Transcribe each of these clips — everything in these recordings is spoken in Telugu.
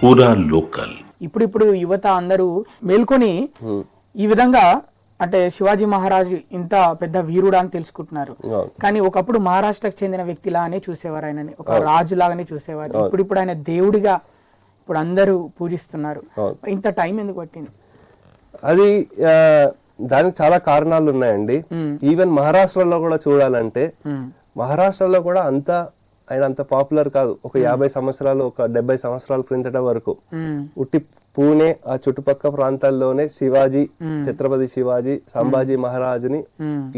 పూరా లోకల్. ఇప్పుడు యువత అందరూ మేల్కొని ఈ విధంగా అంటే శివాజీ మహారాజు ఇంత పెద్ద వీరుడా అని తెలుసుకుంటున్నారు. కానీ ఒకప్పుడు మహారాష్ట్రకు చెందిన వ్యక్తిలానే చూసేవారు, ఆయనని ఒక రాజు లాగానే చూసేవారు. ఇప్పుడు ఆయన దేవుడిగా ఇప్పుడు అందరూ పూజిస్తున్నారు. ఇంత టైం ఎందుకు పట్టింది? అది దానికి చాలా కారణాలు ఉన్నాయండి. ఈవెన్ మహారాష్ట్రలో కూడా చూడాలంటే మహారాష్ట్రలో కూడా ఆయన అంత పాపులర్ కాదు. ఒక 50 సంవత్సరాలు, ఒక 70 సంవత్సరాల క్రిందట వరకు ఉట్టి పూణే ఆ చుట్టుపక్కల ప్రాంతాల్లోనే శివాజీ, ఛత్రపతి శివాజీ, సంభాజీ మహారాజుని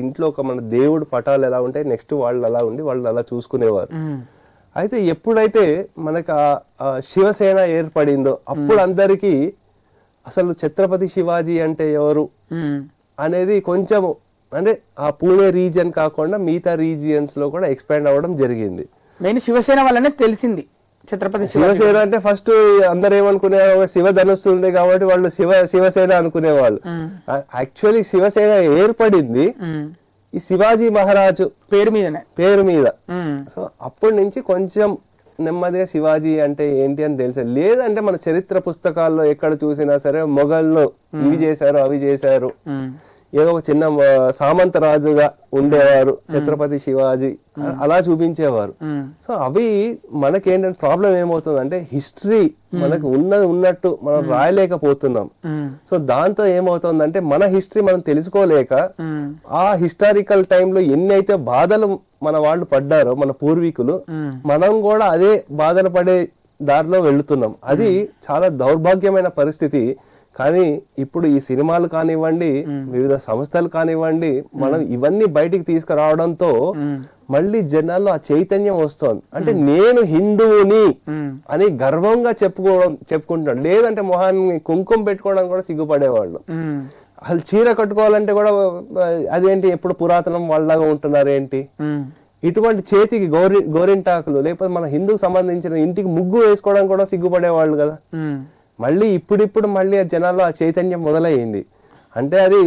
ఇంట్లో ఒక మన దేవుడు పటాలు ఎలా ఉంటాయి, నెక్స్ట్ వాళ్ళు అలా ఉండి వాళ్ళు అలా చూసుకునేవారు. అయితే ఎప్పుడైతే మనకు ఆ శివసేన ఏర్పడిందో అప్పుడు అందరికీ అసలు ఛత్రపతి శివాజీ అంటే ఎవరు అనేది కొంచెము అంటే ఆ పూణే రీజియన్ కాకుండా మిగతా రీజియన్స్ లో కూడా ఎక్స్పాండ్ అవ్వడం జరిగింది. మెయిన్ శివసేన వల్లనే తెలిసింది ఛత్రపతి శివసేన అంటే ఫస్ట్ అందరు ఏమనుకునేవారు, శివ ధనుస్సు ఉంది కాబట్టి వాళ్ళు శివసేన అనుకునేవాళ్ళు. యాక్చువల్లీ శివసేన ఏర్పడింది ఈ శివాజీ మహారాజు పేరు మీద. సో అప్పటి నుంచి కొంచెం నెమ్మదిగా శివాజీ అంటే ఏంటి అని తెలుసు. లేదంటే మన చరిత్ర పుస్తకాల్లో ఎక్కడ చూసినా సరే మొఘళ్ళు ఇవి చేశారు అవి చేశారు, ఏదో ఒక చిన్న సామంత రాజుగా ఉండేవారు ఛత్రపతి శివాజీ అలా చూపించేవారు. సో అవి మనకేంటంటే ప్రాబ్లం ఏమవుతుంది అంటే హిస్టరీ మనకు ఉన్నట్టు మనం రాయలేకపోతున్నాం. సో దాంతో ఏమవుతుందంటే మన హిస్టరీ మనం తెలుసుకోలేక ఆ హిస్టారికల్ టైంలో ఎన్ని అయితే బాధలు మన వాళ్ళు పడ్డారో మన పూర్వీకులు, మనం కూడా అదే బాధలు పడే దారిలో వెళుతున్నాం. అది చాలా దౌర్భాగ్యమైన పరిస్థితి. కానీ ఇప్పుడు ఈ సినిమాలు కానివ్వండి, వివిధ సంస్థలు కానివ్వండి, మనం ఇవన్నీ బయటికి తీసుకురావడంతో మళ్ళీ జనాల్లో ఆ చైతన్యం వస్తోంది. అంటే నేను హిందువుని అని గర్వంగా చెప్పుకుంటున్నాడు. లేదంటే మొహాన్ని కుంకుమ పెట్టుకోవడానికి కూడా సిగ్గుపడేవాళ్ళు. అసలు చీర కట్టుకోవాలంటే కూడా అదేంటి ఎప్పుడు పురాతనం వాళ్ళలాగా ఉంటున్నారు ఏంటి, ఇటువంటి చేతికి గోరింటాకులు లేకపోతే మన హిందూకు సంబంధించిన ఇంటికి ముగ్గు వేసుకోవడానికి కూడా సిగ్గుపడేవాళ్ళు కదా. మళ్ళీ ఇప్పుడు మళ్ళీ జనాల్లో ఆ చైతన్యం మొదలయ్యింది. అంటే అది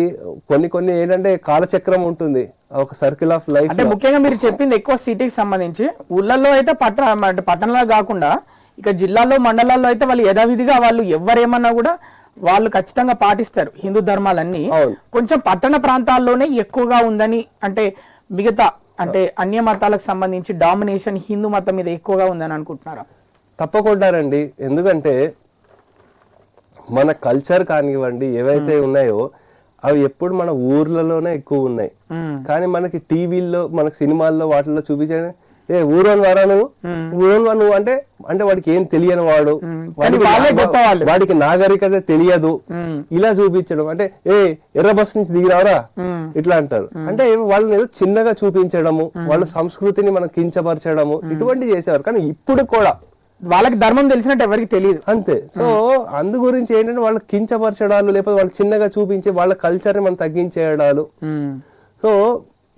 కొన్ని ఏంటంటే కాలచక్రం ఉంటుంది, ఒక సర్కిల్ ఆఫ్ లైఫ్. అంటే ముఖ్యంగా మీరు చెప్పింది ఎక్కువ సిటీకి సంబంధించి, ఊళ్ళల్లో అయితే పట్టణంలో కాకుండా ఇక జిల్లాల్లో మండలాల్లో అయితే వాళ్ళు యథావిధిగా వాళ్ళు ఎవరేమన్నా కూడా వాళ్ళు ఖచ్చితంగా పాటిస్తారు హిందూ ధర్మాలన్నీ. కొంచెం పట్టణ ప్రాంతాల్లోనే ఎక్కువగా ఉందని, అంటే మిగతా అంటే అన్య మతాలకు సంబంధించి డామినేషన్ హిందూ మతం మీద ఎక్కువగా ఉందని అనుకుంటున్నారా? తప్పకుండా రండి. ఎందుకంటే మన కల్చర్ కానివ్వండి ఏవైతే ఉన్నాయో అవి ఎప్పుడు మన ఊర్లలోనే ఎక్కువ ఉన్నాయి. కానీ మనకి టీవీల్లో మనకి సినిమాల్లో వాటిల్లో చూపించే ఊరోని వారా నువ్వు అంటే వాడికి ఏం తెలియని వాడు, వాడికి నాగరికత తెలియదు, ఇలా చూపించడం. అంటే ఎర్ర బస్ నుంచి దిగిరావరా ఇట్లా అంటారు. అంటే వాళ్ళని ఏదో చిన్నగా చూపించడము, వాళ్ళ సంస్కృతిని మనం కించపరచడము ఇటువంటి చేసేవారు. కానీ ఇప్పుడు కూడా వాళ్ళకి ధర్మం తెలిసినట్టు ఎవరికి తెలియదు అంతే. సో అందు గురించి ఏంటంటే వాళ్ళకి కించపరచడాలు, లేకపోతే వాళ్ళు చిన్నగా చూపించి వాళ్ళ కల్చర్ ని మనం తగ్గించేయడాలు. సో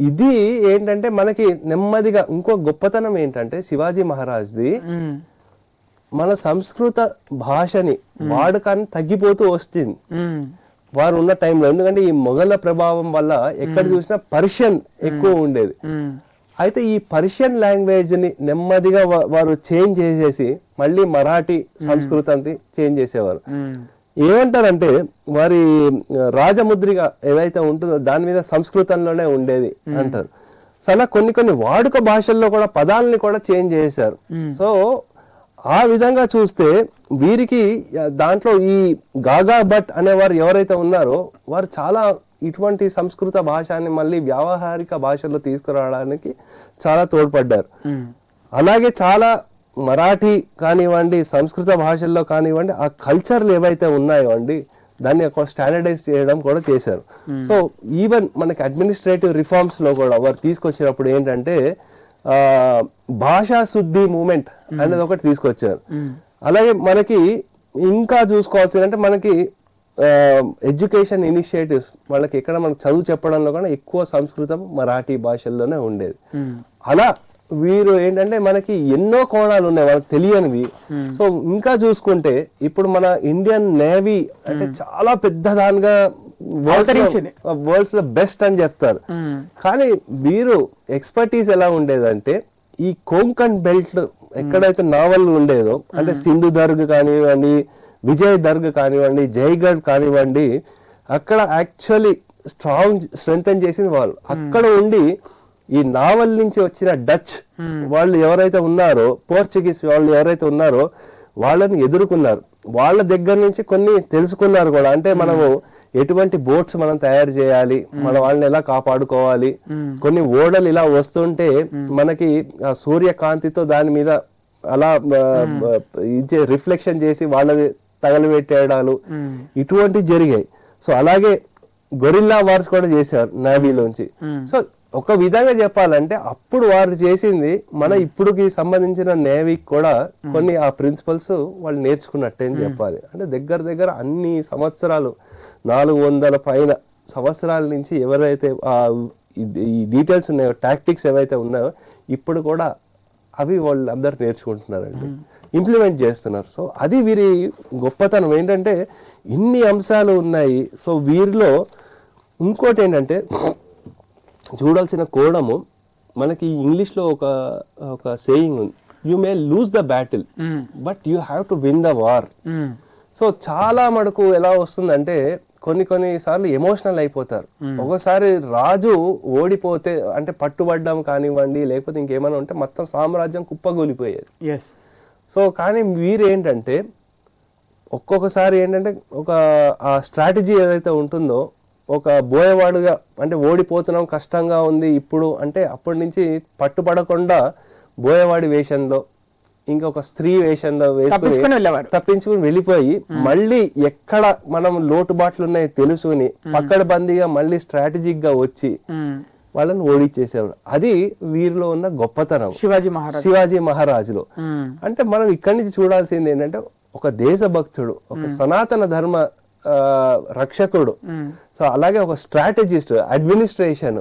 ఇది ఏంటంటే మనకి నెమ్మదిగా ఇంకో గొప్పతనం ఏంటంటే శివాజీ మహారాజ్ది మన సంస్కృత భాషని వాడకాన్ని తగ్గిపోతూ వస్తుంది వారు ఉన్న టైంలో. ఎందుకంటే ఈ మొఘల ప్రభావం వల్ల ఎక్కడ చూసినా పర్షియన్ ఎక్కువ ఉండేది. అయితే ఈ పర్షియన్ లాంగ్వేజ్ ని నెమ్మదిగా వారు చేంజ్ చేసేసి మళ్ళీ మరాఠీ సంస్కృతాన్ని చేంజ్ చేసేవారు. ఏమంటారంటే వారి రాజముద్రిక ఏదైతే ఉంటుందో దాని మీద సంస్కృతంలోనే ఉండేది అంటారు. సో అలా కొన్ని వాడుక భాషల్లో కూడా పదాలని కూడా చేంజ్ చేశారు. సో ఆ విధంగా చూస్తే వీరికి దాంట్లో ఈ గాగా భట్ అనేవారు ఎవరైతే ఉన్నారో వారు చాలా ఇటువంటి సంస్కృత భాషని మళ్ళీ వ్యావహారిక భాషలో తీసుకురావడానికి చాలా తోడ్పడ్డారు. అలాగే చాలా మరాఠీ కానివ్వండి సంస్కృత భాషల్లో కానివ్వండి ఆ కల్చర్లు ఏవైతే ఉన్నాయో అండి దాన్ని ఒక స్టాండర్డైజ్ చేయడం కూడా చేశారు. సో ఈవెన్ మనకి అడ్మినిస్ట్రేటివ్ రిఫార్మ్స్ లో కూడా వారు తీసుకొచ్చినప్పుడు ఏంటంటే భాషా శుద్ధి మూమెంట్ అనేది ఒకటి తీసుకొచ్చారు. అలాగే మనకి ఇంకా చూసుకోవాల్సిందంటే మనకి ఎడ్యుకేషన్ ఇనిషియేటివ్స్ వాళ్ళకి ఎక్కడ మనకు చదువు చెప్పడంలో కూడా ఎక్కువ సంస్కృతం మరాఠీ భాషల్లోనే ఉండేది. అలా వీరు ఏంటంటే మనకి ఎన్నో కోణాలు ఉన్నాయి వాళ్ళకి తెలియనివి. సో ఇంకా చూసుకుంటే ఇప్పుడు మన ఇండియన్ నేవీ అంటే చాలా పెద్ద దానిగా వరల్డ్స్ లో బెస్ట్ అని చెప్తారు. కానీ వీరు ఎక్స్పర్టీస్ ఎలా ఉండేదంటే ఈ కోంకణ్ బెల్ట్ ఎక్కడైతే నావల్ ఉండేదో అంటే సింధు దర్గ్ కానివ్వండి, విజయ్ దర్గ్ కానివ్వండి, జైగఢ్ కానివ్వండి, అక్కడ యాక్చువల్లీ స్ట్రెంగ్ చేసింది వాళ్ళు. అక్కడ ఉండి ఈ నావల్ నుంచి వచ్చిన డచ్ వాళ్ళు ఎవరైతే ఉన్నారో, పోర్చుగీస్ వాళ్ళు ఎవరైతే ఉన్నారో వాళ్ళని ఎదుర్కొన్నారు. వాళ్ళ దగ్గర నుంచి కొన్ని తెలుసుకున్నారు కూడా. అంటే మనము ఎటువంటి బోట్స్ మనం తయారు చేయాలి, మన వాళ్ళని ఎలా కాపాడుకోవాలి, కొన్ని ఓడలు ఇలా వస్తుంటే మనకి సూర్యకాంతితో దాని మీద అలా రిఫ్లెక్షన్ చేసి వాళ్ళది తగలబెట్టేయడాలు ఇటువంటివి జరిగాయి. సో అలాగే గొరిల్లా వార్స్ కూడా చేశారు నేవీలోంచి. సో ఒక విధంగా చెప్పాలంటే అప్పుడు వారు చేసింది మన ఇప్పుడుకి సంబంధించిన నేవీకి కూడా కొన్ని ఆ ప్రిన్సిపల్స్ వాళ్ళు నేర్చుకున్నట్టే అని చెప్పాలి. అంటే దగ్గర దగ్గర అన్ని సంవత్సరాలు 400 పైన సంవత్సరాల నుంచి ఎవరైతే ఈ డీటెయిల్స్ ఉన్నాయో, టాక్టిక్స్ ఏవైతే ఉన్నాయో ఇప్పుడు కూడా అవి వాళ్ళు అందరు నేర్చుకుంటున్నారండి, ఇంప్లిమెంట్ చేస్తున్నారు. సో అది వీరి గొప్పతనం ఏంటంటే ఇన్ని అంశాలు ఉన్నాయి. సో వీరిలో ఇంకోటి ఏంటంటే చూడాల్సిన కోణము, మనకి ఇంగ్లీష్లో ఒక సేయింగ్ ఉంది, you may lose the battle but you have to win the war. So చాలా మటుకు ఎలా వస్తుందంటే కొన్ని సార్లు ఎమోషనల్ అయిపోతారు. ఒకసారి రాజు ఓడిపోతే అంటే పట్టుబడ్డం కానివ్వండి, లేకపోతే ఇంకేమైనా ఉంటే మొత్తం సామ్రాజ్యం కుప్పగూలిపోయేది. సో కానీ వీరేంటంటే ఒక్కొక్కసారి ఏంటంటే ఆ స్ట్రాటజీ ఏదైతే ఉంటుందో, ఒక బోయవాడుగా అంటే ఓడిపోతున్నాం, కష్టంగా ఉంది ఇప్పుడు అంటే అప్పటి నుంచి పట్టుపడకుండా బోయవాడి వేషంలో ఇంకొక స్త్రీ వేషంలో తప్పించుకుని వెళ్ళిపోయి మళ్ళీ ఎక్కడ మనం లోటుబాట్లు ఉన్నాయో తెలుసుకుని పక్కడబందీగా మళ్ళీ స్ట్రాటజిక్ గా వచ్చి వాళ్ళని ఓడిచ్చేసేవాడు. అది వీరిలో ఉన్న గొప్పతనం శివాజీ మహారాజులో. అంటే మనం ఇక్కడి నుంచి చూడాల్సింది ఏంటంటే ఒక దేశభక్తుడు, ఒక సనాతన ధర్మ రక్షకుడు, సో అలాగే ఒక స్ట్రాటజిస్ట్, అడ్మినిస్ట్రేషన్.